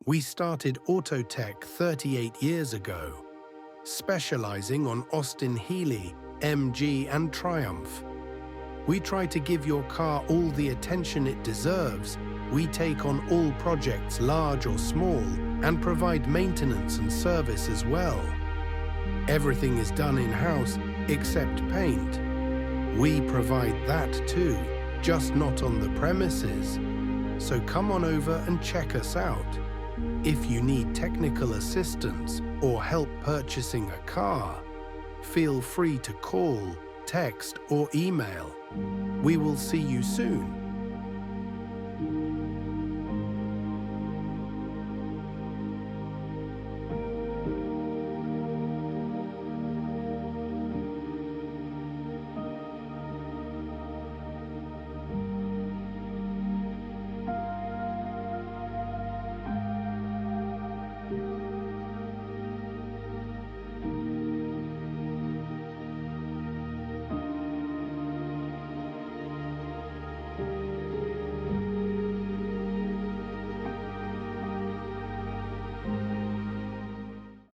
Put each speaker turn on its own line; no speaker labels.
We started Autotech 38 years ago, specializing on Austin Healey, MG and Triumph. We try to give your car all the attention it deserves. We take on all projects, large or small, and provide maintenance and service as well. Everything is done in-house except paint. We provide that too, just not on the premises. So come on over and check us out. If you need technical assistance or help purchasing a car, feel free to call, text, or email. We will see you soon.